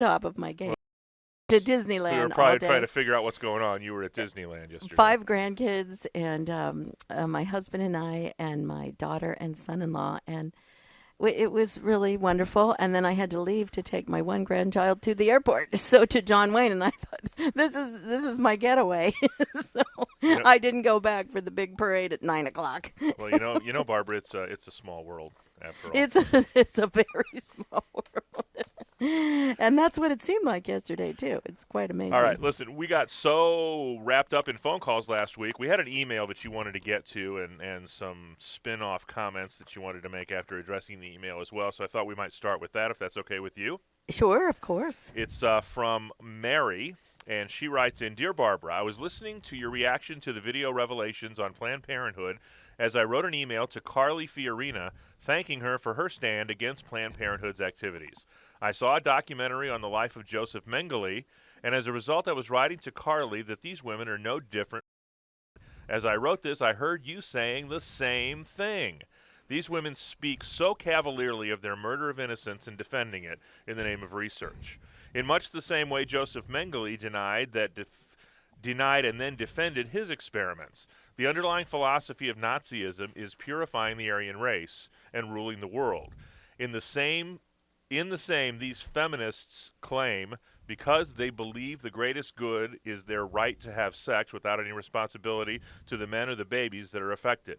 top of my game. To We were Disneyland all probably trying day. to figure out what's going on. You were at Disneyland yesterday. 5 grandkids and my husband and I and my daughter and son-in-law, and it was really wonderful. And then I had to leave to take my one grandchild to the airport, so to John Wayne, and I thought this is my getaway. So You know, I didn't go back for the big parade at 9 o'clock. well, Barbara, it's a small world after all. It's a very small world. And that's what it seemed like yesterday, too. It's quite amazing. All right, listen, we got so wrapped up in phone calls last week. We had an email that you wanted to get to and some spin-off comments that you wanted to make after addressing the email as well, so I thought we might start with that, if that's okay with you. Sure, of course. It's from Mary, and she writes in, Dear Barbara, I was listening to your reaction to the video revelations on Planned Parenthood as I wrote an email to Carly Fiorina thanking her for her stand against Planned Parenthood's activities. I saw a documentary on the life of Joseph Mengele, and as a result, I was writing to Carly that these women are no different. As I wrote this, I heard you saying the same thing. These women speak so cavalierly of their murder of innocents and defending it in the name of research. In much the same way Joseph Mengele denied and then defended his experiments. The underlying philosophy of Nazism is purifying the Aryan race and ruling the world. In the same, these feminists claim because they believe the greatest good is their right to have sex without any responsibility to the men or the babies that are affected.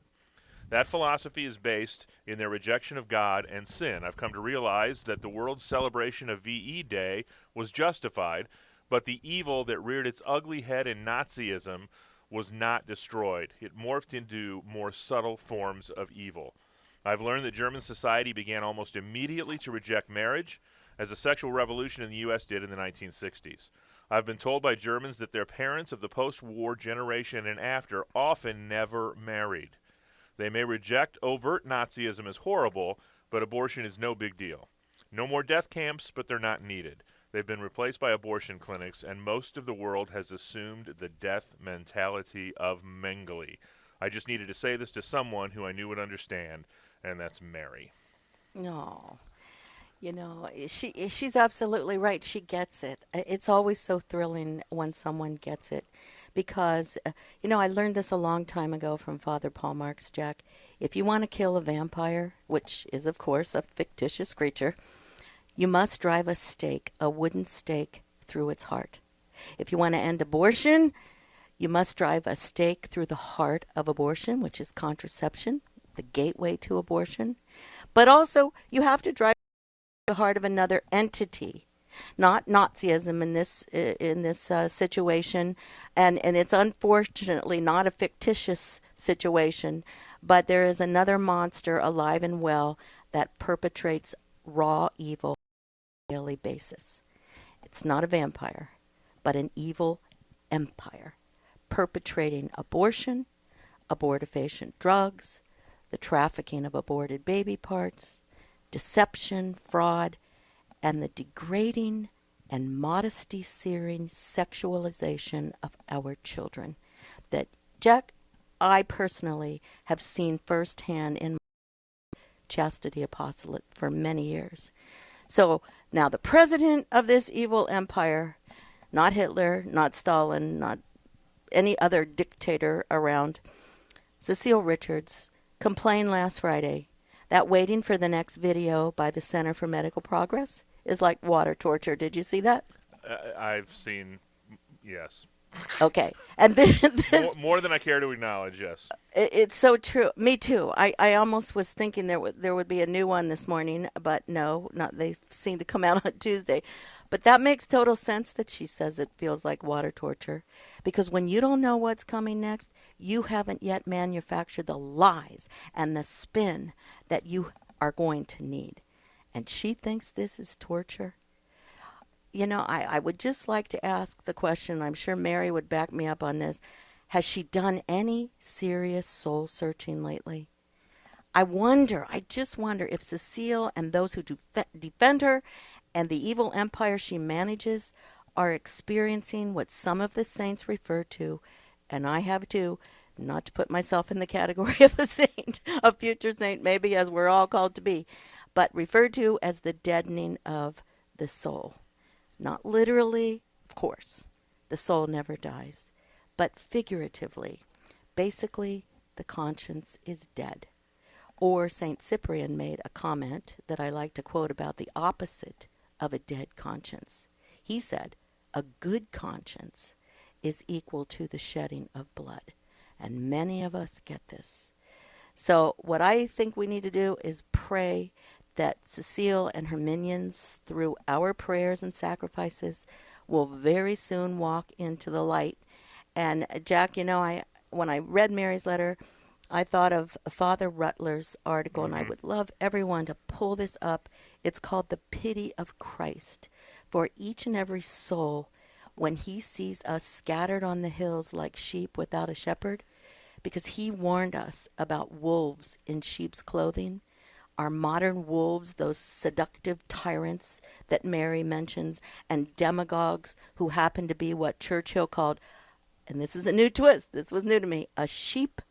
That philosophy is based in their rejection of God and sin. I've come to realize that the world's celebration of VE Day was justified, but the evil that reared its ugly head in Nazism was not destroyed. It morphed into more subtle forms of evil. I've learned that German society began almost immediately to reject marriage, as the sexual revolution in the U.S. did in the 1960s. I've been told by Germans that their parents of the post-war generation and after often never married. They may reject overt Nazism as horrible, but abortion is no big deal. No more death camps, but they're not needed. They've been replaced by abortion clinics, and most of the world has assumed the death mentality of Mengele. I just needed to say this to someone who I knew would understand, and that's Mary. No. She's absolutely right. She gets it. It's always so thrilling when someone gets it because, I learned this a long time ago from Father Paul Marx, Jack. If you want to kill a vampire, which is, of course, a fictitious creature, you must drive a wooden stake, through its heart. If you want to end abortion, you must drive a stake through the heart of abortion, which is contraception, the gateway to abortion. But also, you have to drive the heart of another entity, not Nazism in this situation, and it's unfortunately not a fictitious situation, but there is another monster alive and well that perpetrates raw evil on a daily basis. It's not a vampire, but an evil empire perpetrating abortion, abortifacient drugs, the trafficking of aborted baby parts, deception, fraud, and the degrading and modesty-searing sexualization of our children that, Jack, I personally have seen firsthand in my chastity apostolate for many years. So now the president of this evil empire, not Hitler, not Stalin, not any other dictator around, Cecile Richards, complained last Friday that waiting for the next video by the Center for Medical Progress is like water torture. Did you see that? I've seen, yes. Okay. And this more than I care to acknowledge, yes. It's so true. Me too. I almost was thinking there would be a new one this morning, but no, not. They seem to come out on Tuesday. But that makes total sense that she says it feels like water torture, because when you don't know what's coming next, you haven't yet manufactured the lies and the spin that you are going to need. And she thinks this is torture. I would just like to ask the question, I'm sure Mary would back me up on this. Has she done any serious soul searching lately? I just wonder if Cecile and those who defend her and the evil empire she manages are experiencing what some of the saints refer to, and I have too, not to put myself in the category of a saint, a future saint maybe, as we're all called to be, but referred to as the deadening of the soul. Not literally, of course, the soul never dies, but figuratively, basically, the conscience is dead. Or St. Cyprian made a comment that I like to quote about the opposite of a dead conscience. He said, a good conscience is equal to the shedding of blood. And many of us get this. So what I think we need to do is pray that Cecile and her minions, through our prayers and sacrifices, will very soon walk into the light. And Jack, when I read Mary's letter, I thought of Father Rutler's article, and I would love everyone to pull this up. It's called The Pity of Christ for each and every soul when he sees us scattered on the hills like sheep without a shepherd, because he warned us about wolves in sheep's clothing, our modern wolves, those seductive tyrants that Mary mentions, and demagogues who happen to be what Churchill called, and this is a new twist, this was new to me, a sheep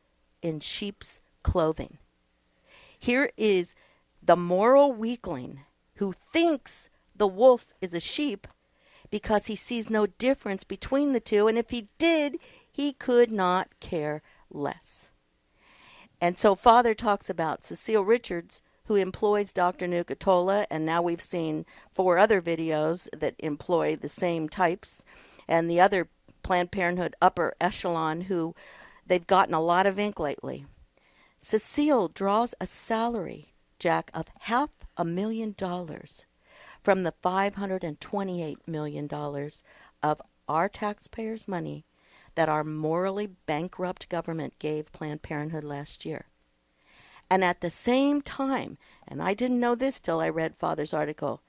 in sheep's clothing. Here is the moral weakling who thinks the wolf is a sheep because he sees no difference between the two, and if he did, he could not care less. And so Father talks about Cecile Richards, who employs Dr. Nucatola, and now we've seen 4 other videos that employ the same types, and the other Planned Parenthood upper echelon who they've gotten a lot of ink lately. Cecile draws a salary, Jack, of $500,000 from the $528 million of our taxpayers' money that our morally bankrupt government gave Planned Parenthood last year. And at the same time, and I didn't know this till I read Father's article,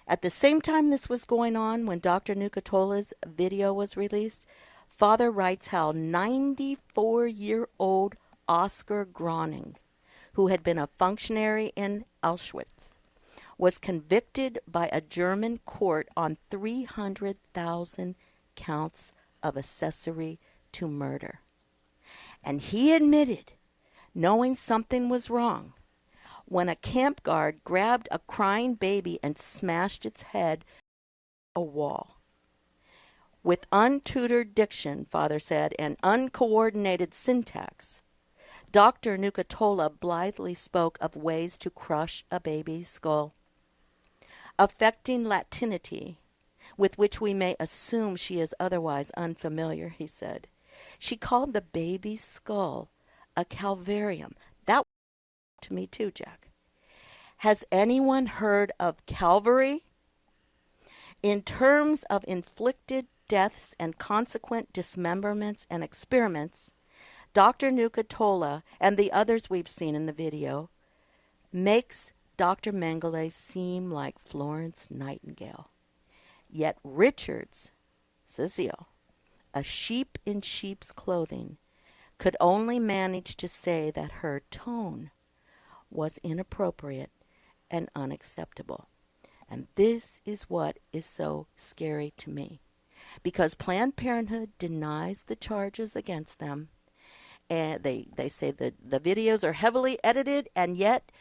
at the same time this was going on, when Dr. Nucatola's video was released, Father writes how 94-year-old Oscar Groning, who had been a functionary in Auschwitz, was convicted by a German court on 300,000 counts of accessory to murder. And he admitted knowing something was wrong when a camp guard grabbed a crying baby and smashed its head on a wall. With untutored diction, Father said, and uncoordinated syntax, Dr. Nucatola blithely spoke of ways to crush a baby's skull. Affecting Latinity, with which we may assume she is otherwise unfamiliar, he said. She called the baby's skull a calvarium. That was to me too, Jack. Has anyone heard of Calvary? In terms of inflicted deaths and consequent dismemberments and experiments, Dr. Nucatola and the others we've seen in the video makes Dr. Mengele seem like Florence Nightingale. Yet Richards, Cecile, a sheep in sheep's clothing, could only manage to say that her tone was inappropriate and unacceptable. And this is what is so scary to me, because Planned Parenthood denies the charges against them, and they say that the videos are heavily edited, and yet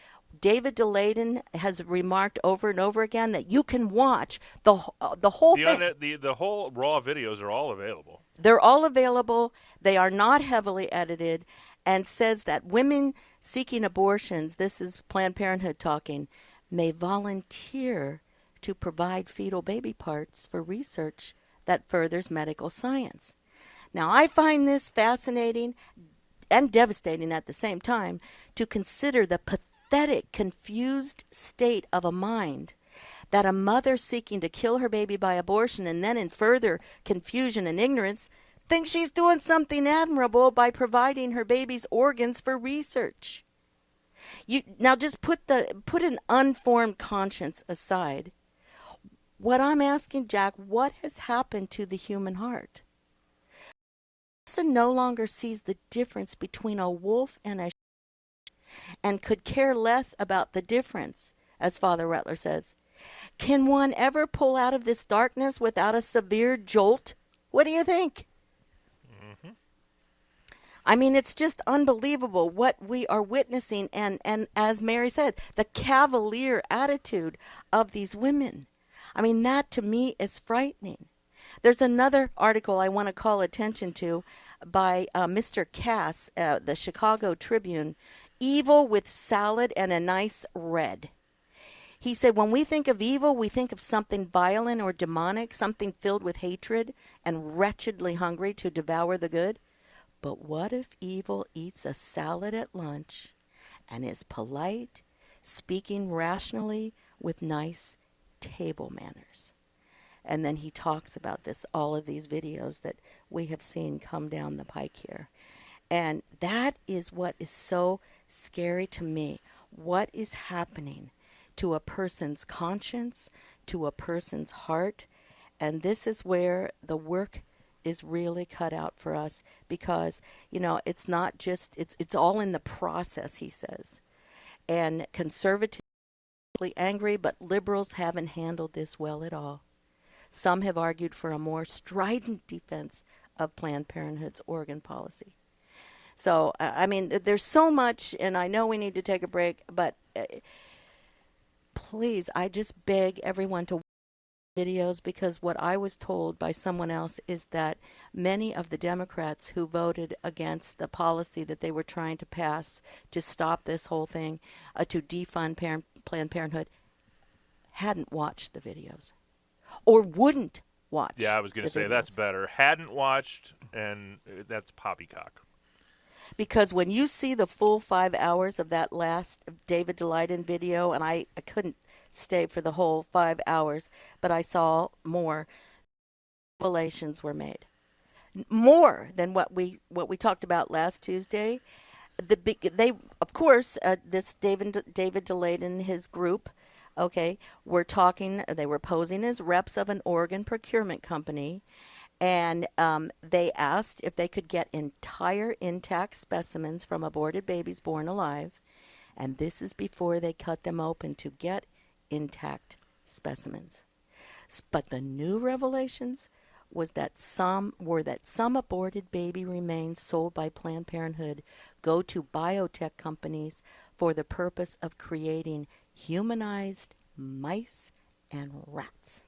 David DeLayden has remarked over and over again that you can watch the whole thing. The whole raw videos are all available. They're all available. They are not heavily edited, and says that women seeking abortions, this is Planned Parenthood talking, may volunteer to provide fetal baby parts for research that furthers medical science. Now, I find this fascinating and devastating at the same time to consider the pathetic, confused state of a mind that a mother seeking to kill her baby by abortion and then in further confusion and ignorance thinks she's doing something admirable by providing her baby's organs for research. Now just put an unformed conscience aside. What I'm asking, Jack, what has happened to the human heart? A person no longer sees the difference between a wolf and a and could care less about the difference, as Father Rutler says. Can one ever pull out of this darkness without a severe jolt? What do you think? Mm-hmm. I mean, it's just unbelievable what we are witnessing, and as Mary said, the cavalier attitude of these women. I mean, that to me is frightening. There's another article I want to call attention to by Mr. Cass, the Chicago Tribune, Evil with Salad and a Nice Red. He said, when we think of evil, we think of something violent or demonic, something filled with hatred and wretchedly hungry to devour the good. But what if evil eats a salad at lunch and is polite, speaking rationally with nice table manners? And then he talks about this, all of these videos that we have seen come down the pike here. And that is what is so scary to me. What is happening to a person's conscience, to a person's heart? And this is where the work is really cut out for us, because, it's not just, it's all in the process, he says. And conservatives are angry, but liberals haven't handled this well at all. Some have argued for a more strident defense of Planned Parenthood's organ policy. So, I mean, there's so much, and I know we need to take a break, but please, I just beg everyone to watch videos, because what I was told by someone else is that many of the Democrats who voted against the policy that they were trying to pass to stop this whole thing, to defund Planned Parenthood, hadn't watched the videos or wouldn't watch. Yeah, I was going to say that's better. Hadn't watched, and that's poppycock. Because when you see the full 5 hours of that last David Daleiden video, and I couldn't stay for the whole 5 hours, but I saw more revelations were made, more than what we talked about last Tuesday. They, of course, this David Daleiden and his group, were talking. They were posing as reps of an organ procurement company. And they asked if they could get entire intact specimens from aborted babies born alive. And this is before they cut them open to get intact specimens. But the new revelations was that some aborted baby remains sold by Planned Parenthood go to biotech companies for the purpose of creating humanized mice and rats.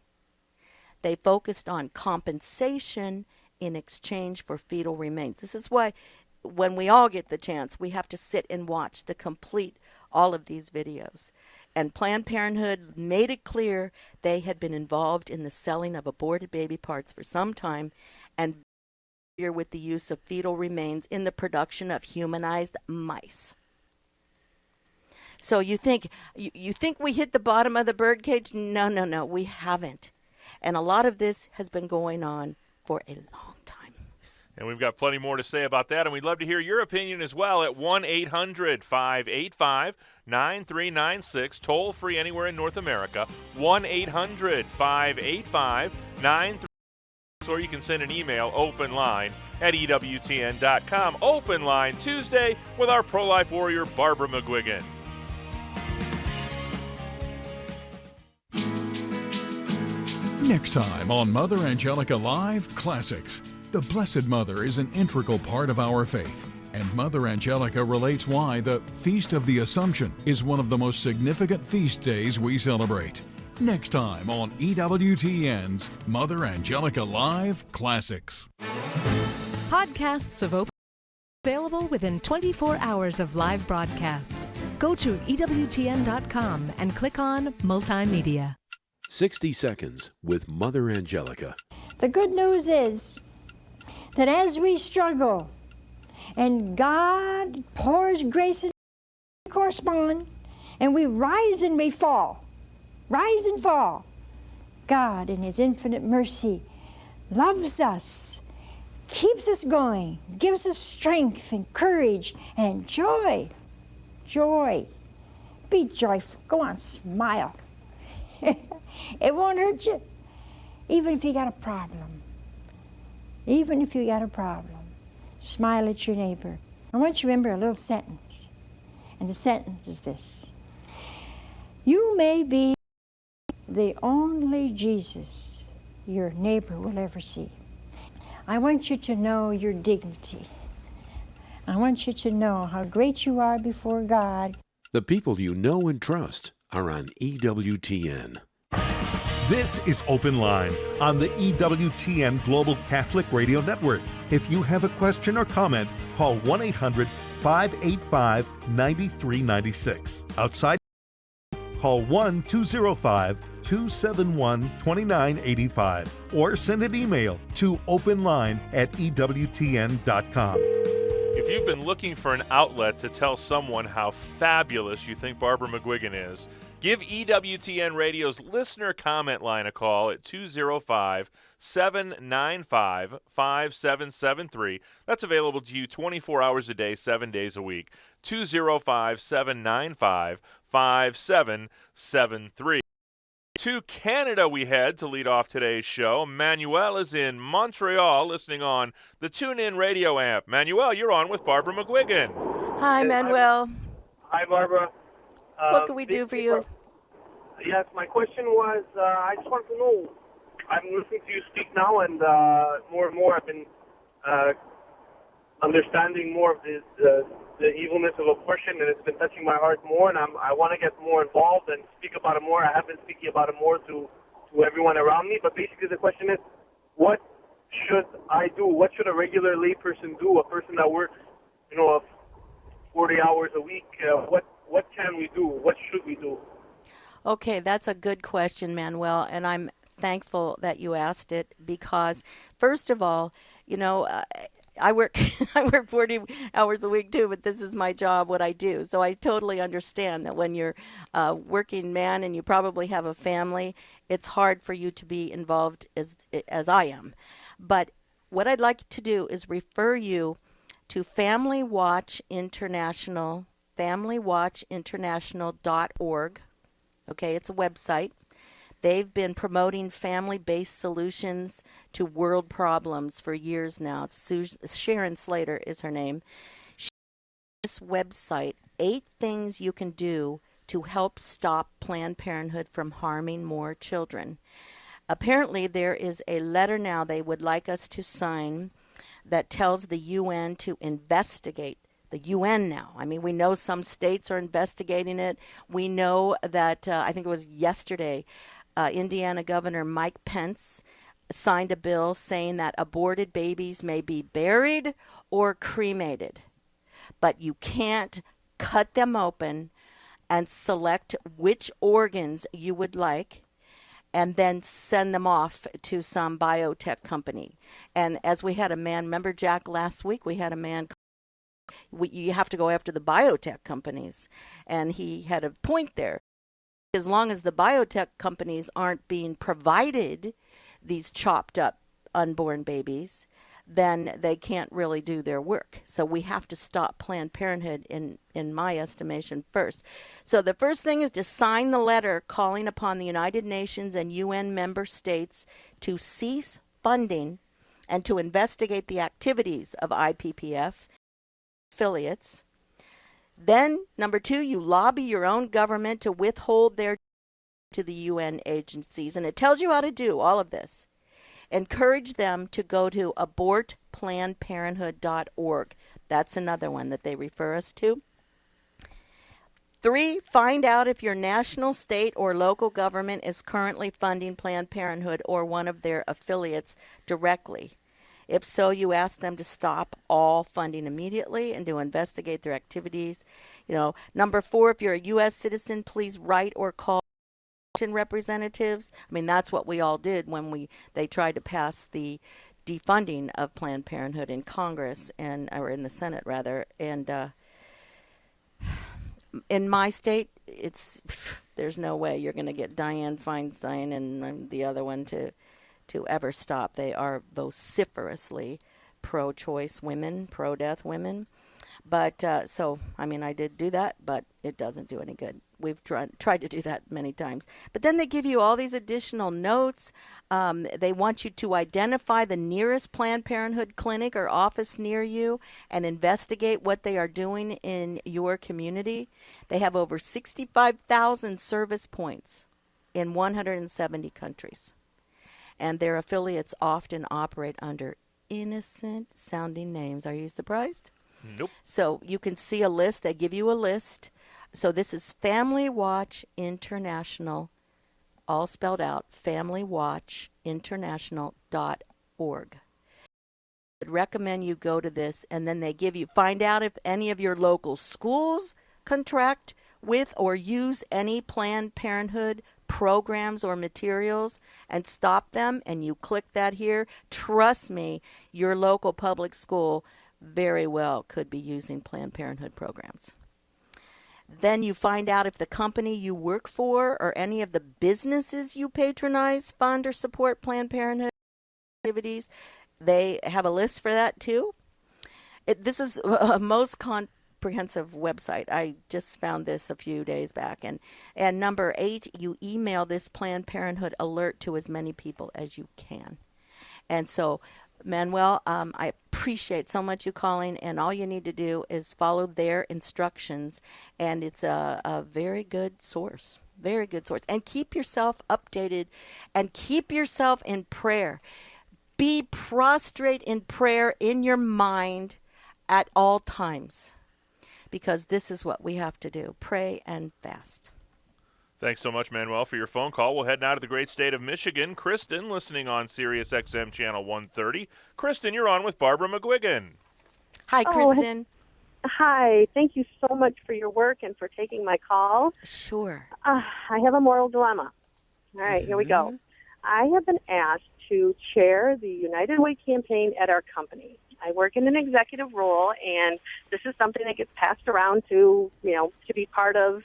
They focused on compensation in exchange for fetal remains. This is why when we all get the chance, we have to sit and watch all of these videos. And Planned Parenthood made it clear they had been involved in the selling of aborted baby parts for some time, and with the use of fetal remains in the production of humanized mice. So you think we hit the bottom of the birdcage? No, we haven't. And a lot of this has been going on for a long time. And we've got plenty more to say about that, and we'd love to hear your opinion as well at 1-800-585-9396, toll-free anywhere in North America, 1-800-585-9396, or you can send an email, openline@EWTN.com. Open Line Tuesday with our pro-life warrior, Barbara McGuigan. Next time on Mother Angelica Live Classics. The Blessed Mother is an integral part of our faith, and Mother Angelica relates why the Feast of the Assumption is one of the most significant feast days we celebrate. Next time on EWTN's Mother Angelica Live Classics. Podcasts of Open available within 24 hours of live broadcast. Go to EWTN.com and click on Multimedia. 60 Seconds with Mother Angelica. The good news is that as we struggle and God pours grace and correspond, and we rise and we fall, rise and fall, God in His infinite mercy loves us, keeps us going, gives us strength and courage and joy. Joy. Be joyful. Go on, smile. It won't hurt you, even if you got a problem. Even if you got a problem, smile at your neighbor. I want you to remember a little sentence, and the sentence is this: you may be the only Jesus your neighbor will ever see. I want you to know your dignity. I want you to know how great you are before God. The people you know and trust are on EWTN. This is Open Line on the EWTN Global Catholic Radio Network. If you have a question or comment, call 1-800-585-9396. Outside, call 1-205-271-2985 or send an email to openline@ewtn.com. If you've been looking for an outlet to tell someone how fabulous you think Barbara McGuigan is, give EWTN Radio's listener comment line a call at 205-795-5773. That's available to you 24 hours a day, 7 days a week. 205-795-5773. To Canada we head to lead off today's show. Manuel is in Montreal listening on the TuneIn Radio app. Manuel, you're on with Barbara McGuigan. Hi, Manuel. Hi, Barbara. What can we do for you? Yes, my question was, I just want to know, I'm listening to you speak now, and more and more I've been understanding more of the evilness of abortion, and it's been touching my heart more, and I want to get more involved and speak about it more. I have been speaking about it more to everyone around me, but basically the question is, what should I do? What should a regular lay person do, a person that works, 40 hours a week? What can we do? What should we do? Okay, that's a good question, Manuel, and I'm thankful that you asked it because, first of all, I work I work 40 hours a week too, but this is my job, what I do. So I totally understand that when you're a working man and you probably have a family, it's hard for you to be involved as I am. But what I'd like to do is refer you to Family Watch International, familywatchinternational.org. Okay, it's a website. They've been promoting family-based solutions to world problems for years now. Sharon Slater is her name. This website, 8 things you can do to help stop Planned Parenthood from harming more children. Apparently, there is a letter now they would like us to sign that tells the UN to investigate. The UN now. I mean, we know some states are investigating it. We know that, I think it was yesterday, Indiana Governor Mike Pence signed a bill saying that aborted babies may be buried or cremated, but you can't cut them open and select which organs you would like and then send them off to some biotech company. And as we had a man, remember Jack, last week we had a man, you have to go after the biotech companies, and he had a point there. As long as the biotech companies aren't being provided these chopped up unborn babies, then they can't really do their work. So we have to stop Planned Parenthood in my estimation first. So the first thing is to sign the letter calling upon the United Nations and UN member states to cease funding and to investigate the activities of IPPF affiliates. Then, number 2, you lobby your own government to withhold their to the UN agencies. And it tells you how to do all of this. Encourage them to go to abortplannedparenthood.org. That's another one that they refer us to. 3, find out if your national, state, or local government is currently funding Planned Parenthood or one of their affiliates directly. If so, you ask them to stop all funding immediately and to investigate their activities. Number 4, if you're a U.S. citizen, please write or call representatives. I mean, that's what we all did when they tried to pass the defunding of Planned Parenthood in Congress or in the Senate rather. And in my state, there's no way you're going to get Dianne Feinstein and the other one to ever stop. They are vociferously pro-choice women, pro-death women. But I did do that, but it doesn't do any good. We've tried to do that many times. But then they give you all these additional notes. They want you to identify the nearest Planned Parenthood clinic or office near you and investigate what they are doing in your community. They have over 65,000 service points in 170 countries. And their affiliates often operate under innocent sounding names. Are you surprised? Nope. So you can see a list. They give you a list. So this is Family Watch International, all spelled out, familywatchinternational.org. I'd recommend you go to this, and then they find out if any of your local schools contract with or use any Planned Parenthood programs or materials and stop them, and you click that here. Trust me, your local public school very well could be using Planned Parenthood programs. Then you find out if the company you work for or any of the businesses you patronize fund or support Planned Parenthood activities. They have a list for that too. This is a most comprehensive website. I just found this a few days back. And number 8, you email this Planned Parenthood alert to as many people as you can. And so, Manuel, I appreciate so much you calling, and all you need to do is follow their instructions, and it's a very good source. Very good source. And keep yourself updated and keep yourself in prayer. Be prostrate in prayer in your mind at all times, because this is what we have to do, pray and fast. Thanks so much, Manuel, for your phone call. We'll head now to the great state of Michigan. Kristen, listening on Sirius XM Channel 130. Kristen, you're on with Barbara McGuigan. Hi, Kristen. Hi. Thank you so much for your work and for taking my call. Sure. I have a moral dilemma. All right, Here we go. I have been asked to chair the United Way campaign at our company. I work in an executive role, and this is something that gets passed around to be part of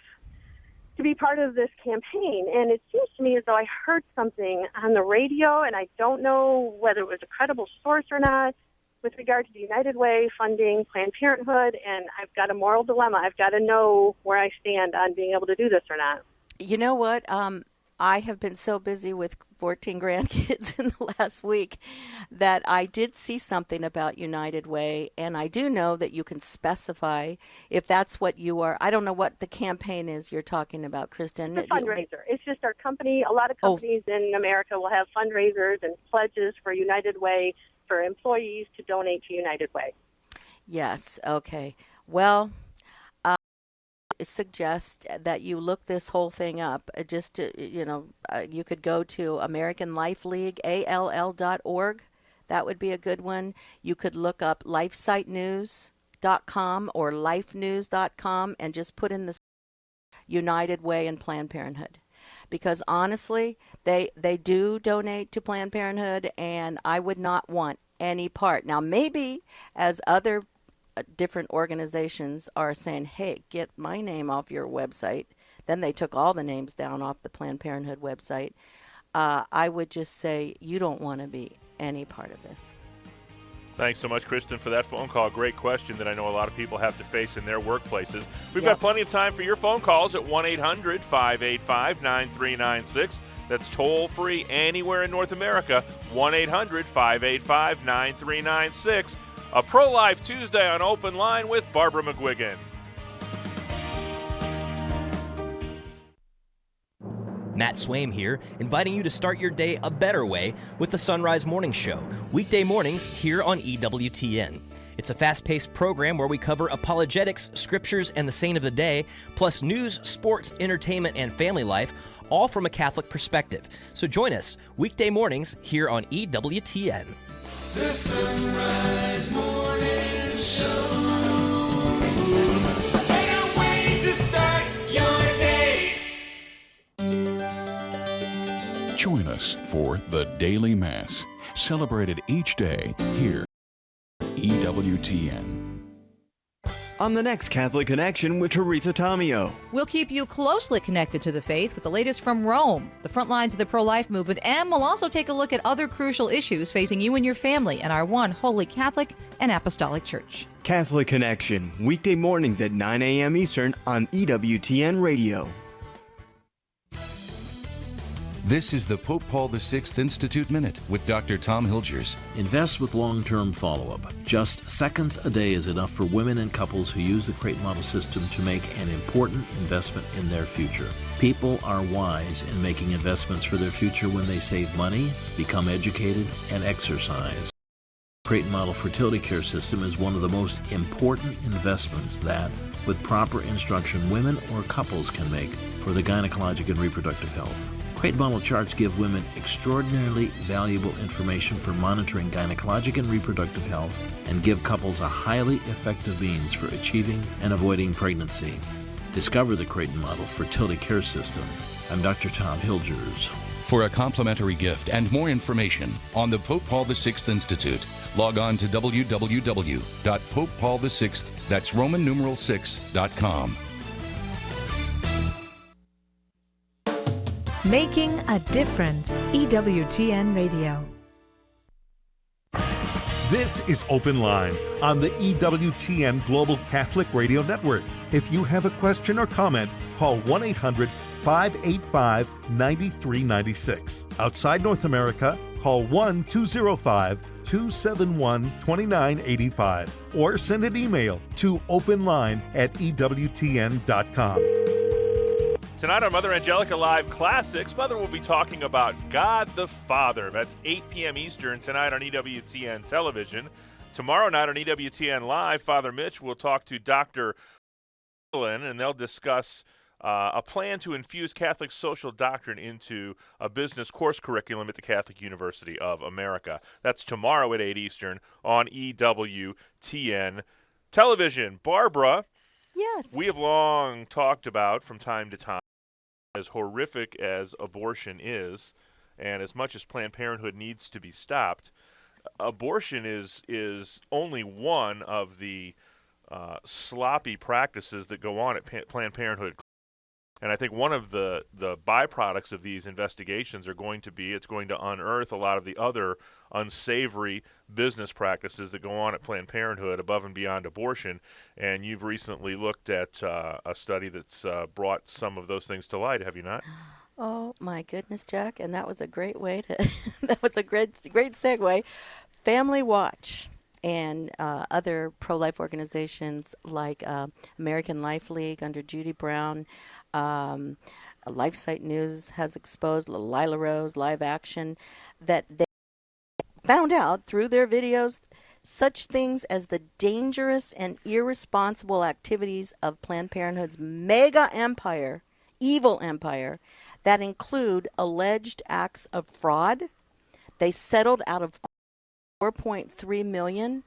this campaign. And it seems to me as though I heard something on the radio, and I don't know whether it was a credible source or not, with regard to the United Way funding Planned Parenthood, and I've got a moral dilemma. I've got to know where I stand on being able to do this or not. You know what? I have been so busy with 14 grandkids in the last week that I did see something about United Way, and I do know that you can specify if that's what you are. I don't know what the campaign is you're talking about, Kristen. It's a fundraiser. It's just our company. A lot of companies in America will have fundraisers and pledges for United Way for employees to donate to United Way. Yes. Okay. Well, suggest that you look this whole thing up. You could go to American Life League, ALL.org. That would be a good one. You could look up lifesitenews.com or lifenews.com and just put in the United Way and Planned Parenthood. Because honestly, they do donate to Planned Parenthood, and I would not want any part. Now, maybe as other different organizations are saying, hey, get my name off your website. Then they took all the names down off the Planned Parenthood website. I would just say you don't want to be any part of this. Thanks so much, Kristen, for that phone call. Great question that I know a lot of people have to face in their workplaces. We've got plenty of time for your phone calls at 1-800-585-9396. That's toll-free anywhere in North America, 1-800-585-9396. A Pro-Life Tuesday on Open Line with Barbara McGuigan. Matt Swaim here, inviting you to start your day a better way with the Sunrise Morning Show, weekday mornings here on EWTN. It's a fast-paced program where we cover apologetics, scriptures, and the saint of the day, plus news, sports, entertainment, and family life, all from a Catholic perspective. So join us weekday mornings here on EWTN. The Sunrise Morning Show. Can't wait to start your day. Join us for the Daily Mass, celebrated each day here, EWTN. On the next Catholic Connection with Teresa Tomeo. We'll keep you closely connected to the faith with the latest from Rome, the front lines of the pro-life movement, and we'll also take a look at other crucial issues facing you and your family in our one holy Catholic and Apostolic Church. Catholic Connection, weekday mornings at 9 a.m. Eastern on EWTN Radio. This is the Pope Paul VI Institute Minute with Dr. Tom Hilgers. Invest with long-term follow-up. Just seconds a day is enough for women and couples who use the Crate Model system to make an important investment in their future. People are wise in making investments for their future when they save money, become educated, and exercise. The Crate Model Fertility Care System is one of the most important investments that, with proper instruction, women or couples can make for their gynecologic and reproductive health. Crate model charts give women extraordinarily valuable information for monitoring gynecologic and reproductive health and give couples a highly effective means for achieving and avoiding pregnancy. Discover the Creighton Model Fertility Care System. I'm Dr. Tom Hilgers. For a complimentary gift and more information on the Pope Paul VI Institute, log on to www.popepaul6, that's Roman numeral 6.com. Making a difference. EWTN Radio. This is Open Line on the EWTN Global Catholic Radio Network. If you have a question or comment, call 1-800-585-9396. Outside North America, call 1-205-271-2985 or send an email to openline@ewtn.com. Tonight on Mother Angelica Live Classics, Mother will be talking about God the Father. That's 8 p.m. Eastern tonight on EWTN Television. Tomorrow night on EWTN Live, Father Mitch will talk to Dr. McGuigan, and they'll discuss a plan to infuse Catholic social doctrine into a business course curriculum at the Catholic University of America. That's tomorrow at 8 Eastern on EWTN Television. Barbara, yes, we have long talked about from time to time, as horrific as abortion is, and as much as Planned Parenthood needs to be stopped, abortion is only one of the sloppy practices that go on at Planned Parenthood. And I think one of the byproducts of these investigations are going to be, it's going to unearth a lot of the other unsavory business practices that go on at Planned Parenthood above and beyond abortion. And you've recently looked at a study that's brought some of those things to light, have you not? Oh my goodness, Jack! And that was a great way to. That was a great segue. Family Watch and other pro-life organizations like American Life League under Judy Brown. LifeSite News has exposed Lila Rose, Live Action, that they found out through their videos such things as the dangerous and irresponsible activities of Planned Parenthood's mega empire, evil empire, that include alleged acts of fraud. They settled out of $4.3 million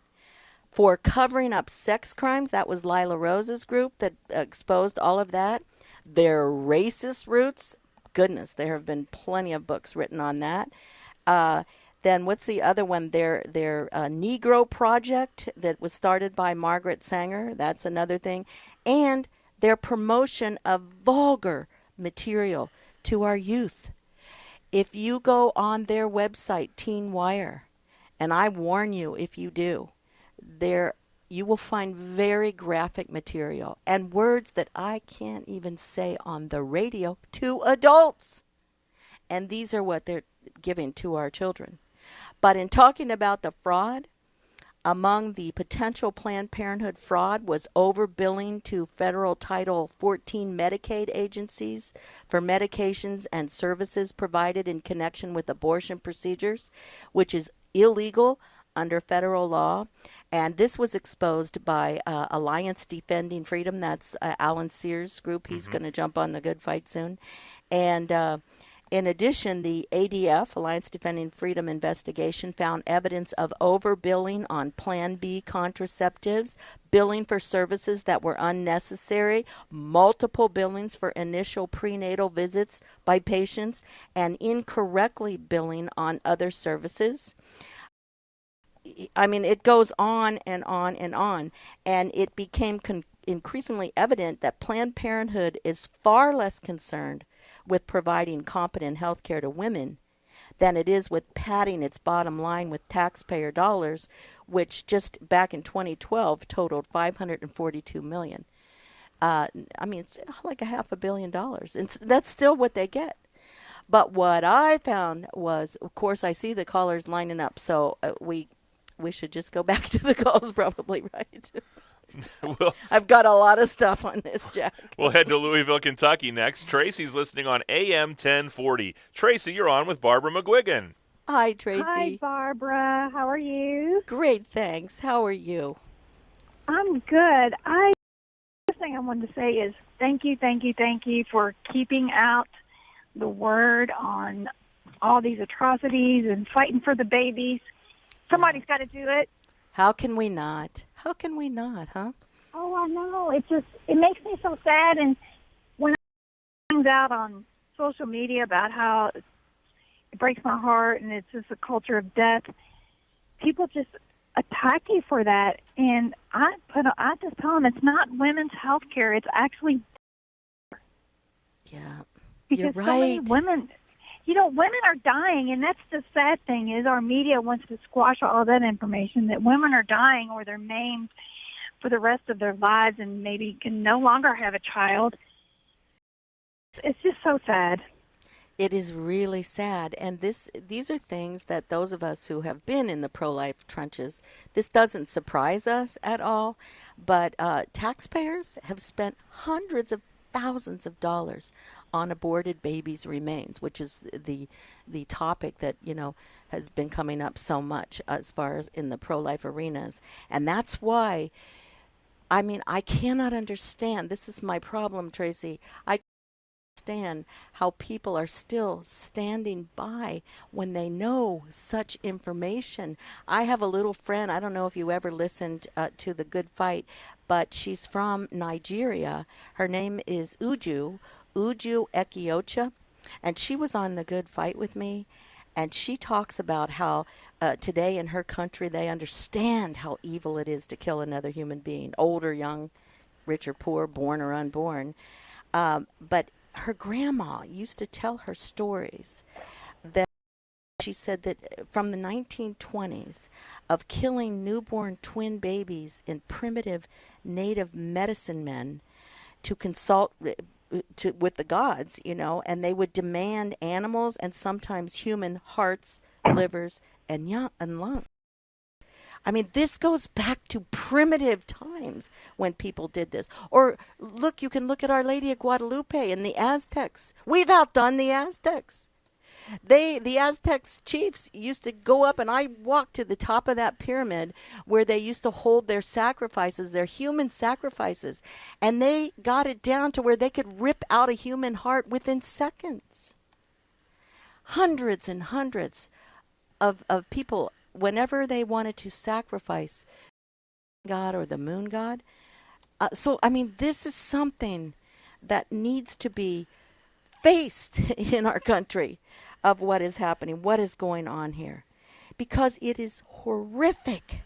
for covering up sex crimes. That was Lila Rose's group that exposed all of that. Their racist roots, goodness, there have been plenty of books written on that. Then what's the other one? Their Negro Project that was started by Margaret Sanger. That's another thing. And their promotion of vulgar material to our youth. If you go on their website, Teen Wire, and I warn you if you do, you will find very graphic material and words that I can't even say on the radio to adults. And these are what they're giving to our children. But in talking about the fraud, among the potential Planned Parenthood fraud was overbilling to federal Title 14 Medicaid agencies for medications and services provided in connection with abortion procedures, which is illegal under federal law. And this was exposed by Alliance Defending Freedom. That's Alan Sears' group. He's going to jump on the good fight soon. And in addition, the ADF, Alliance Defending Freedom investigation, found evidence of overbilling on Plan B contraceptives, billing for services that were unnecessary, multiple billings for initial prenatal visits by patients, and incorrectly billing on other services. I mean, it goes on and on and on. And it became increasingly evident that Planned Parenthood is far less concerned with providing competent health care to women than it is with padding its bottom line with taxpayer dollars, which just back in 2012 totaled $542 million. I mean, it's like $500 million. And that's still what they get. But what I found was, of course, I see the callers lining up, so we should just go back to the calls probably, right? I've got a lot of stuff on this, Jack. We'll head to Louisville, Kentucky next. Tracy's listening on AM 1040. Tracy, you're on with Barbara McGuigan. Hi, Tracy. Hi, Barbara. How are you? Great, thanks. How are you? I'm good. The thing I wanted to say is thank you for keeping out the word on all these atrocities and fighting for the babies. Somebody's got to do it. How can we not? How can we not, huh? Oh, I know. It makes me so sad. And when I find out on social media about how it breaks my heart and it's just a culture of death, people just attack you for that. And I just tell them it's not women's health care. It's actually You're because so many right. women, women are dying, and that's the sad thing is our media wants to squash all that information that women are dying or they're maimed for the rest of their lives and maybe can no longer have a child. It's just so sad. It is really sad, and these are things that those of us who have been in the pro-life trenches, this doesn't surprise us at all, but taxpayers have spent hundreds of thousands of dollars on aborted babies' remains, which is the topic that has been coming up so much as far as in the pro-life arenas, and that's why. I mean, I cannot understand. This is my problem, Tracy. I understand how people are still standing by when they know such information. I have a little friend, I don't know if you ever listened to The Good Fight, but she's from Nigeria. Her name is Uju Ekiocha, and she was on The Good Fight with me, and she talks about how today in her country they understand how evil it is to kill another human being, old or young, rich or poor, born or unborn. But her grandma used to tell her stories that she said that from the 1920s of killing newborn twin babies in primitive native medicine men to consult with the gods, and they would demand animals and sometimes human hearts, livers, and lungs. I mean, this goes back to primitive times when people did this. Or look, you can look at Our Lady of Guadalupe and the Aztecs. We've outdone the Aztecs. The Aztecs chiefs used to go up, and I walked to the top of that pyramid where they used to hold their sacrifices, their human sacrifices, and they got it down to where they could rip out a human heart within seconds. Hundreds and hundreds of people, whenever they wanted to sacrifice God or the moon god. So, I mean, this is something that needs to be faced in our country of what is happening, what is going on here. Because it is horrific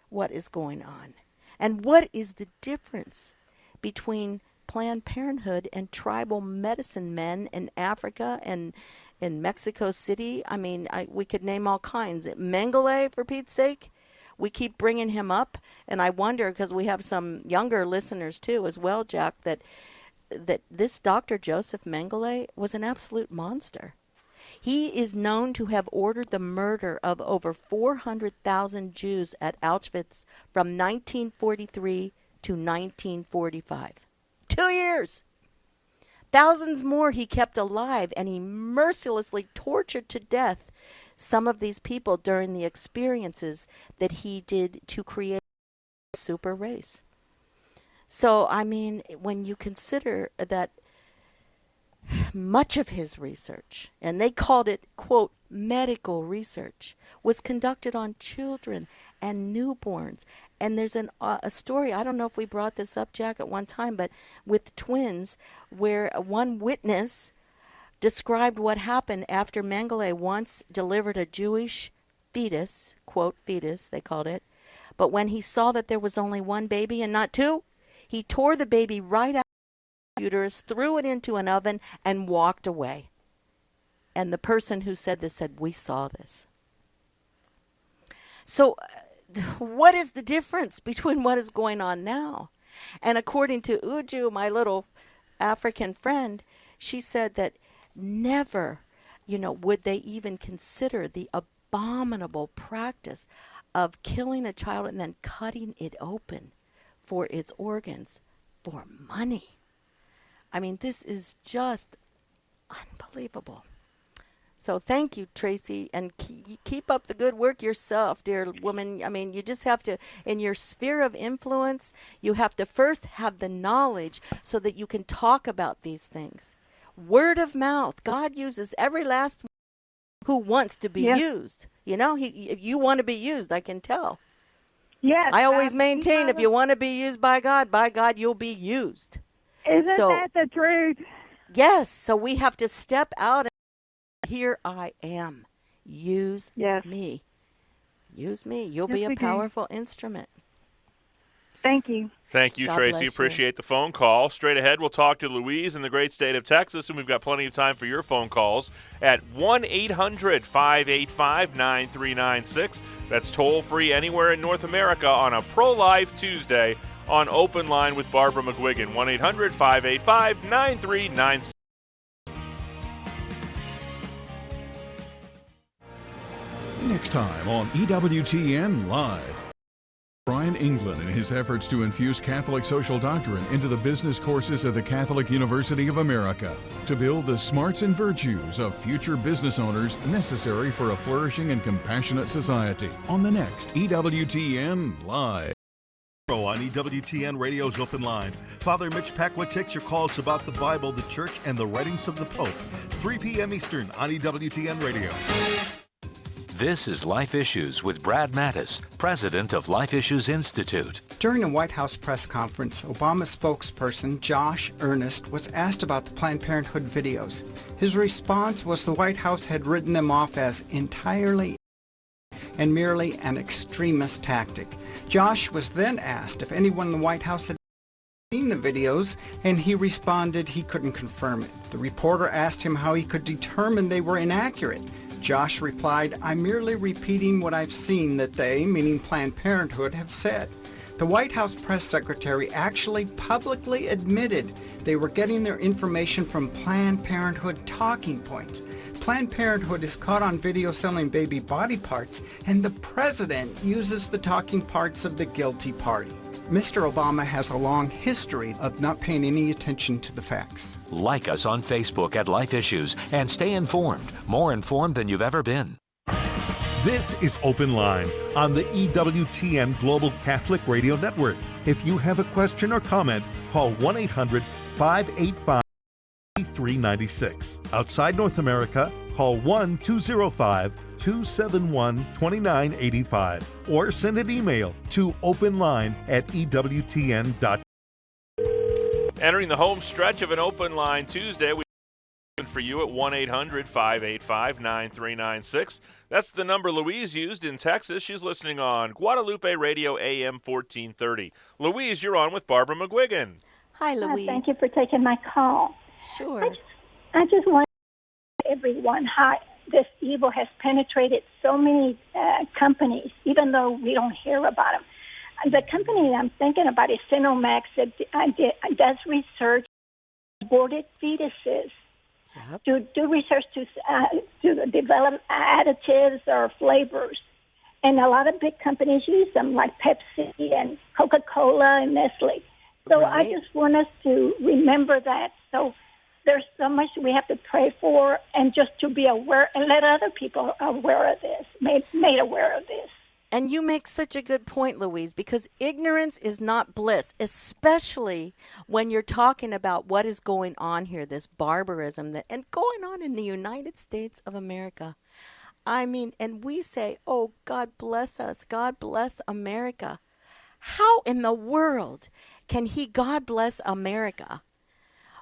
what is going on. And what is the difference between Planned Parenthood and tribal medicine men in Africa and in Mexico City? I mean, we could name all kinds. Mengele, for Pete's sake, we keep bringing him up. And I wonder, because we have some younger listeners too as well, Jack, that this Dr. Joseph Mengele was an absolute monster. He is known to have ordered the murder of over 400,000 Jews at Auschwitz from 1943 to 1945. 2 years! Thousands more he kept alive, and he mercilessly tortured to death some of these people during the experiences that he did to create a super race. So, I mean, when you consider that much of his research, and they called it, quote, medical research, was conducted on children and newborns. And there's a story, I don't know if we brought this up, Jack, at one time, but with twins, where one witness described what happened after Mengele once delivered a Jewish fetus, quote, fetus, they called it. But when he saw that there was only one baby and not two, he tore the baby right out of the uterus, threw it into an oven, and walked away. And the person who said this said, "We saw this." So what is the difference between what is going on now? And according to Uju, my little African friend, she said that never, would they even consider the abominable practice of killing a child and then cutting it open for its organs for money. I mean, this is just unbelievable. So thank you, Tracy, and keep up the good work yourself, dear woman. I mean, you just have to, in your sphere of influence, you have to first have the knowledge so that you can talk about these things. Word of mouth. God uses every last one who wants to be Yes. used. You know, you want to be used, I can tell. Yes. I always maintain if you want to be used by God, you'll be used. Isn't So, that the truth? yes, so we have to step out and here I am. Use me. Use me. You'll be Yes, a we do. powerful instrument. Thank you. Thank you, God Tracy. bless you. Appreciate the phone call. Straight ahead, we'll talk to Louise in the great state of Texas, and we've got plenty of time for your phone calls at 1-800-585-9396. That's toll-free anywhere in North America on a Pro-Life Tuesday on Open Line with Barbara McGuigan. 1-800-585-9396. Next time on EWTN Live. Brian England in his efforts to infuse Catholic social doctrine into the business courses of the Catholic University of America to build the smarts and virtues of future business owners necessary for a flourishing and compassionate society on the next EWTN Live. On EWTN Radio's Open Line, Father Mitch Packwood takes your calls about the Bible, the Church, and the writings of the Pope. 3 p.m. Eastern on EWTN Radio. This is Life Issues with Brad Mattis, president of Life Issues Institute. During a White House press conference, Obama spokesperson Josh Earnest was asked about the Planned Parenthood videos. His response was the White House had written them off as entirely and merely an extremist tactic. Josh was then asked if anyone in the White House had seen the videos, and he responded he couldn't confirm it. The reporter asked him how he could determine they were inaccurate. Josh replied, "I'm merely repeating what I've seen that they," meaning Planned Parenthood, "have said." The White House press secretary actually publicly admitted they were getting their information from Planned Parenthood talking points. Planned Parenthood is caught on video selling baby body parts, and the president uses the talking parts of the guilty party. Mr. Obama has a long history of not paying any attention to the facts. Like us on Facebook at Life Issues and stay informed, more informed than you've ever been. This is Open Line on the EWTN Global Catholic Radio Network. If you have a question or comment, call 1-800-585-9396. Outside North America, call 1-205-271-2985 or send an email to openline@ewtn.com. Entering the home stretch of an Open Line Tuesday, we open for you at 1-800-585-9396. That's the number Louise used in Texas. She's listening on Guadalupe Radio AM 1430. Louise, you're on with Barbara McGuigan. Hi, Louise. Thank you for taking my call. Sure. I just want to tell everyone how this evil has penetrated so many companies, even though we don't hear about them. The company I'm thinking about is Sinomax that does research on aborted fetuses. Yep. To do research to develop additives or flavors. And a lot of big companies use them, like Pepsi and Coca-Cola and Nestle. So Right. I just want us to remember that. So there's so much we have to pray for, and just to be aware and let other people aware of this, made aware of this. And you make such a good point, Louise, because ignorance is not bliss, especially when you're talking about what is going on here, this barbarism and going on in the United States of America. I mean, and we say, oh, God bless us, God bless America. How in the world can God bless America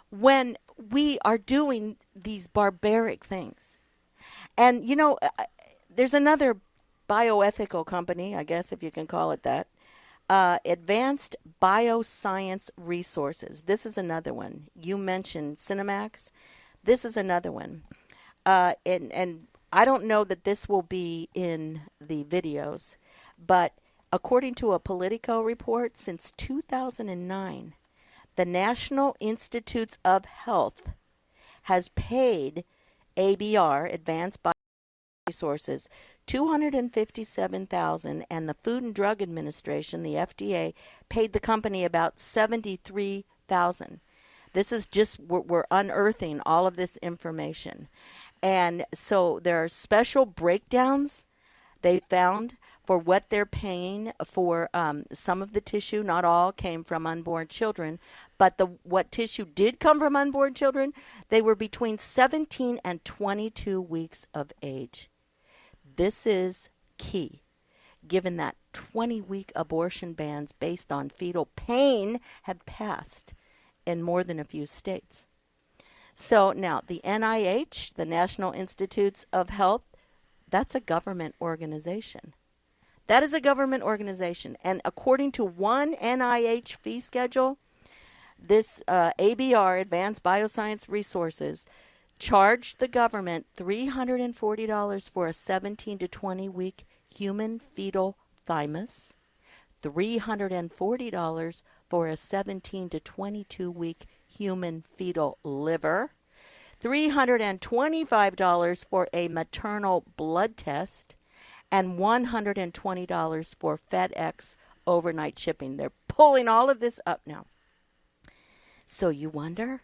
when we are doing these barbaric things? And, you know, there's another bioethical company, I guess if you can call it that, Advanced Bioscience Resources. This is another one. You mentioned Cinemax. This is another one. And I don't know that this will be in the videos, but according to a Politico report, since 2009, the National Institutes of Health has paid ABR, Advanced Bioscience Resources, $257,000, and the Food and Drug Administration, the FDA, paid the company about $73,000. This is just, we're unearthing all of this information. And so there are special breakdowns they found for what they're paying for some of the tissue. Not all came from unborn children, But what tissue did come from unborn children, they were between 17 and 22 weeks of age. This is key, given that 20-week abortion bans based on fetal pain had passed in more than a few states. So now the NIH, the National Institutes of Health, that's a government organization. That is a government organization. And according to one NIH fee schedule, this ABR, Advanced Bioscience Resources, charged the government $340 for a 17 to 20 week human fetal thymus, $340 for a 17 to 22 week human fetal liver, $325 for a maternal blood test, and $120 for FedEx overnight shipping. They're pulling all of this up now. So you wonder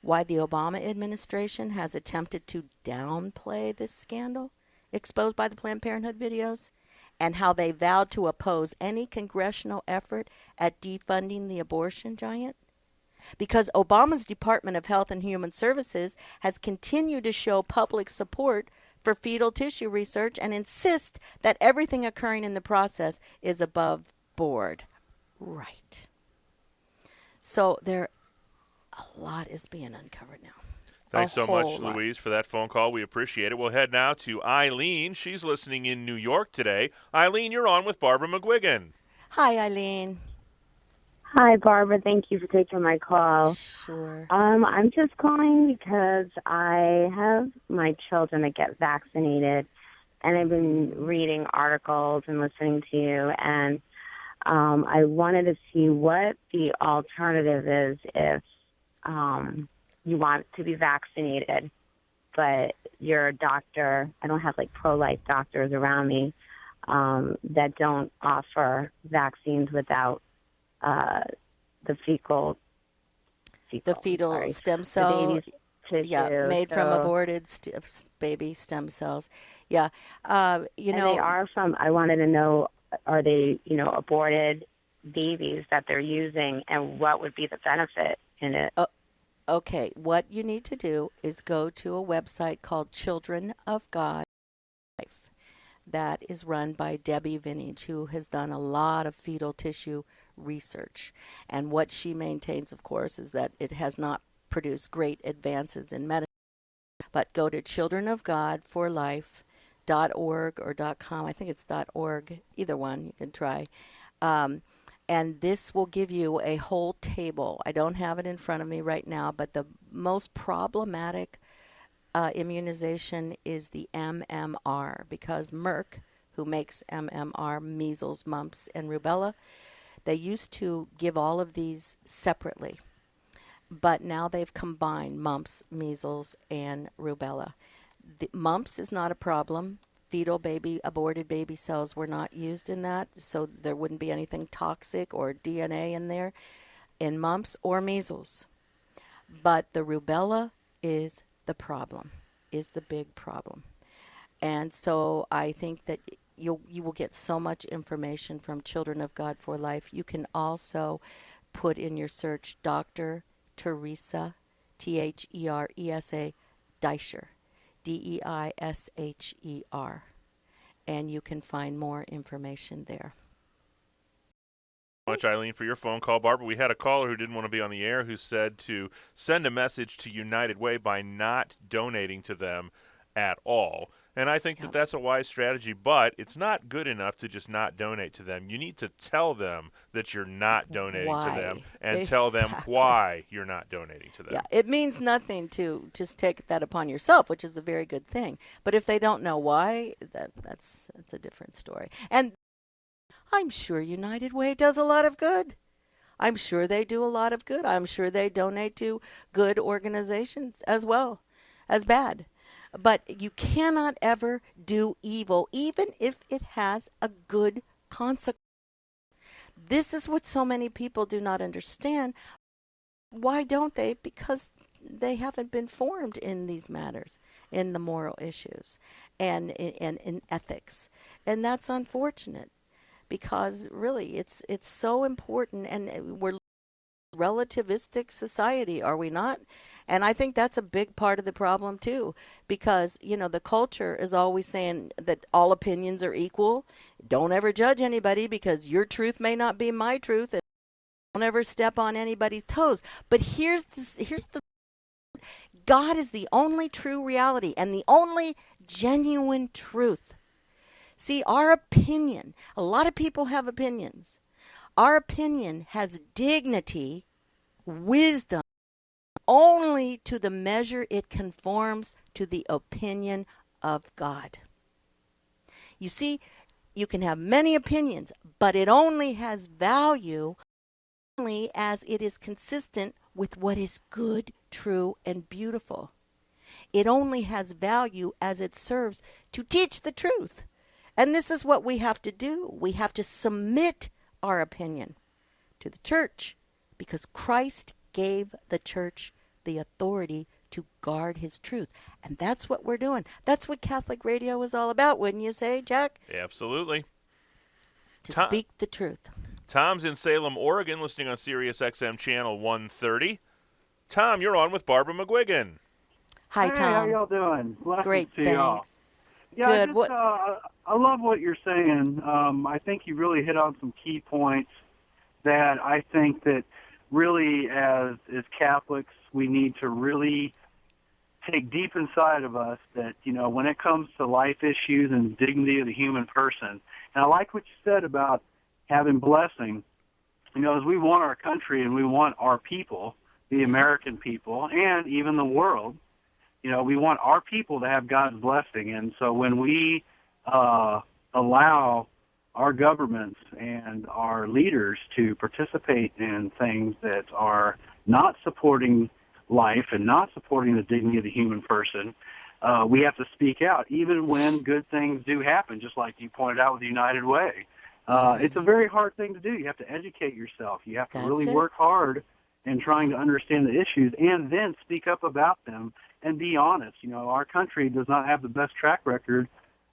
why the Obama administration has attempted to downplay this scandal exposed by the Planned Parenthood videos, and how they vowed to oppose any congressional effort at defunding the abortion giant? Because Obama's Department of Health and Human Services has continued to show public support for fetal tissue research and insist that everything occurring in the process is above board. Right. So a lot is being uncovered now. Thanks so much, Louise, for that phone call. We appreciate it. We'll head now to Eileen. She's listening in New York today. Eileen, you're on with Barbara McGuigan. Hi, Eileen. Hi, Barbara. Thank you for taking my call. Sure. I'm just calling because I have my children that get vaccinated, and I've been reading articles and listening to you, and I wanted to see what the alternative is if you want to be vaccinated, but you're a doctor. I don't have, like, pro-life doctors around me that don't offer vaccines without the fetal stem cell, made from aborted baby stem cells. Yeah, you know, they are from. I wanted to know, are they, aborted babies that they're using, and what would be the benefit in it? Okay, what you need to do is go to a website called Children of God Life. That is run by Debbie Vintage, who has done a lot of fetal tissue research. And what she maintains, of course, is that it has not produced great advances in medicine. But go to childrenofgodforlife.org or .com. I think it's .org. Either one, you can try. And this will give you a whole table. I don't have it in front of me right now, but the most problematic immunization is the MMR, because Merck, who makes MMR, measles, mumps, and rubella, they used to give all of these separately, but now they've combined mumps, measles, and rubella. The mumps is not a problem. Fetal baby, aborted baby cells were not used in that, so there wouldn't be anything toxic or DNA in there in mumps or measles. But the rubella is the problem, is the big problem. And so I think that you will get so much information from Children of God for Life. You can also put in your search Dr. Teresa, T-H-E-R-E-S-A, Deisher, D-E-I-S-H-E-R, and you can find more information there. Much, Eileen, for your phone call. Barbara, we had a caller who didn't want to be on the air who said to send a message to United Way by not donating to them at all. And I think that that's a wise strategy, but it's not good enough to just not donate to them. You need to tell them that you're not donating to them, and tell them why you're not donating to them. Yeah, it means nothing to just take that upon yourself, which is a very good thing. But if they don't know why, that's a different story. And I'm sure United Way does a lot of good. I'm sure they do a lot of good. I'm sure they donate to good organizations as well as bad. But you cannot ever do evil, even if it has a good consequence. This is what so many people do not understand. Why don't they? Because they haven't been formed in these matters, in the moral issues and in ethics. And that's unfortunate, because really it's so important, and we're relativistic society, are we not? And I think that's a big part of the problem too, because, the culture is always saying that all opinions are equal. Don't ever judge anybody because your truth may not be my truth, and don't ever step on anybody's toes. But here's the God is the only true reality and the only genuine truth. See, our opinion, a lot of people have opinions. Our opinion has dignity, wisdom, only to the measure it conforms to the opinion of God. You see, you can have many opinions, but it only has value only as it is consistent with what is good, true, and beautiful. It only has value as it serves to teach the truth. And this is what we have to do. We have to submit our opinion to the church because Christ gave the church the authority to guard his truth. And that's what we're doing. That's what Catholic radio is all about, wouldn't you say, Jack? Absolutely. To speak the truth. Tom's in Salem, Oregon, listening on Sirius XM Channel 130. Tom, you're on with Barbara McGuigan. Hi, Tom. How y'all doing? Blessings Great, to y'all. thanks. Yeah, Good. I love what you're saying. I think you really hit on some key points that I think that really as Catholics we need to really take deep inside of us that, when it comes to life issues and dignity of the human person. And I like what you said about having blessing. As we want our country and we want our people, the American people, and even the world, we want our people to have God's blessing. And so when we allow our governments and our leaders to participate in things that are not supporting life and not supporting the dignity of the human person, we have to speak out, even when good things do happen, just like you pointed out with the United Way. It's a very hard thing to do. You have to educate yourself. You have to really work hard in trying to understand the issues and then speak up about them and be honest. Our country does not have the best track record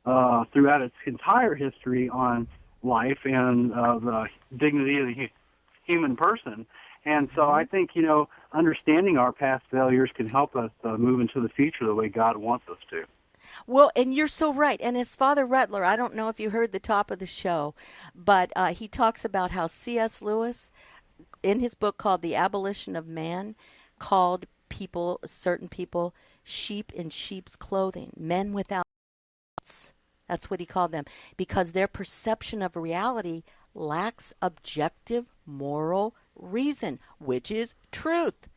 throughout its entire history on life and the dignity of the human person. And so I think, understanding our past failures can help us move into the future the way God wants us to. Well, and you're so right. And as Father Rutler, I don't know if you heard the top of the show, but he talks about how C.S. Lewis, in his book called The Abolition of Man, called certain people, sheep in sheep's clothing, men without thoughts. That's what he called them, because their perception of reality lacks objective moral reason, which is truth.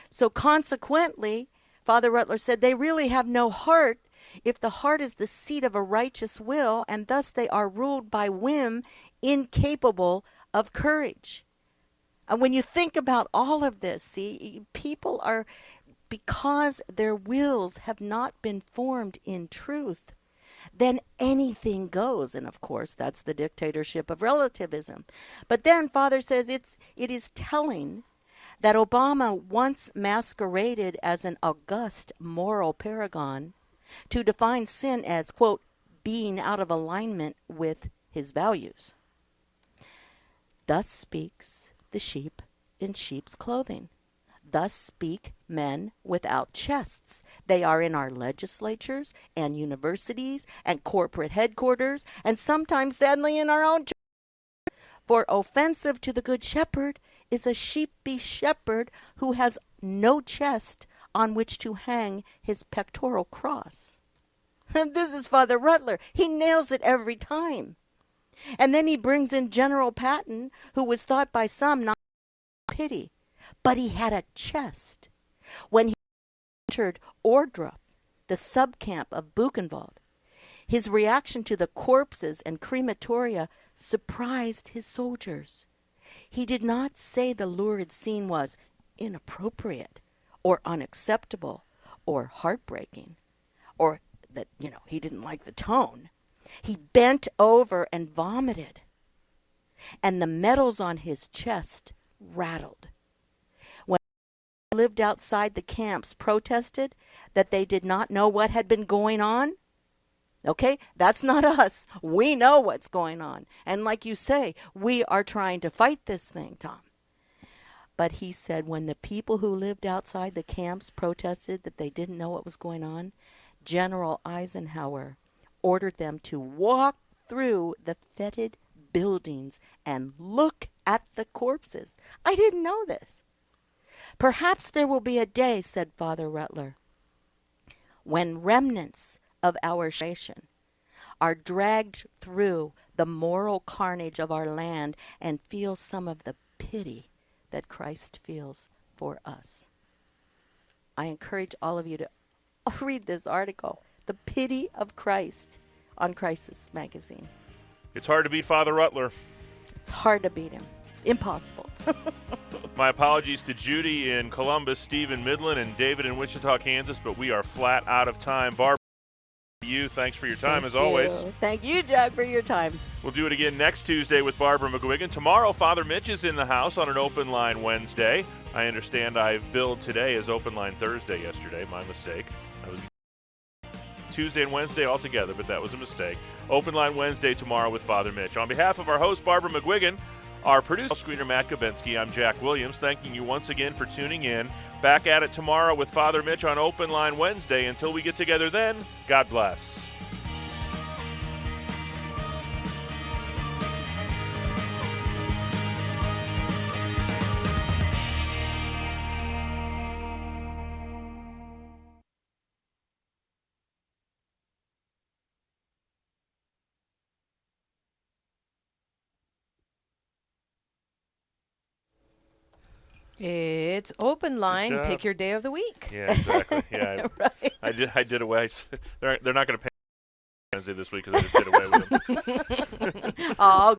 So consequently, Father Rutler said, they really have no heart if the heart is the seat of a righteous will, and thus they are ruled by whim, incapable of courage. And when you think about all of this, see, people are, because their wills have not been formed in truth, then anything goes. And of course, that's the dictatorship of relativism. But then Father says it is telling that Obama once masqueraded as an august moral paragon to define sin as, quote, being out of alignment with his values. Thus speaks the sheep in sheep's clothing. Thus speak men without chests. They are in our legislatures and universities and corporate headquarters, and sometimes, sadly, in our own church. For offensive to the good shepherd is a sheepy shepherd who has no chest on which to hang his pectoral cross. This is Father Rutler. He nails it every time. And then he brings in General Patton, who was thought by some not pity, but he had a chest. When he entered Ordrup, the subcamp of Buchenwald, his reaction to the corpses and crematoria surprised his soldiers. He did not say the lurid scene was inappropriate or unacceptable or heartbreaking, or that, he didn't like the tone. He bent over and vomited, and the metals on his chest rattled. When lived outside the camps protested that they did not know what had been going on, okay, that's not us. We know what's going on. And like you say, we are trying to fight this thing, Tom. But he said when the people who lived outside the camps protested that they didn't know what was going on, General Eisenhower ordered them to walk through the fetid buildings and look at the corpses. I didn't know this. Perhaps there will be a day, said Father Rutler, when remnants of our nation are dragged through the moral carnage of our land and feel some of the pity that Christ feels for us. I encourage all of you to read this article, The Pity of Christ, on Crisis Magazine. It's hard to beat Father Rutler. It's hard to beat him. Impossible. My apologies to Judy in Columbus, Steve in Midland, and David in Wichita, Kansas, but we are flat out of time. Barbara, thanks for your time as always. Thank you, Jack, for your time. We'll do it again next Tuesday with Barbara McGuigan. Tomorrow, Father Mitch is in the house on an Open Line Wednesday. I understand I've billed today as Open Line Thursday yesterday. My mistake. I was Tuesday and Wednesday all together, but that was a mistake. Open Line Wednesday tomorrow with Father Mitch. On behalf of our host, Barbara McGuigan, our producer, screener Matt Gabensky, I'm Jack Williams, thanking you once again for tuning in. Back at it tomorrow with Father Mitch on Open Line Wednesday. Until we get together then, God bless. It's Open Line. Pick your day of the week. Yeah, exactly. Yeah, right. I did away. They're not going to pay Wednesday this week because I just did away with them. Oh,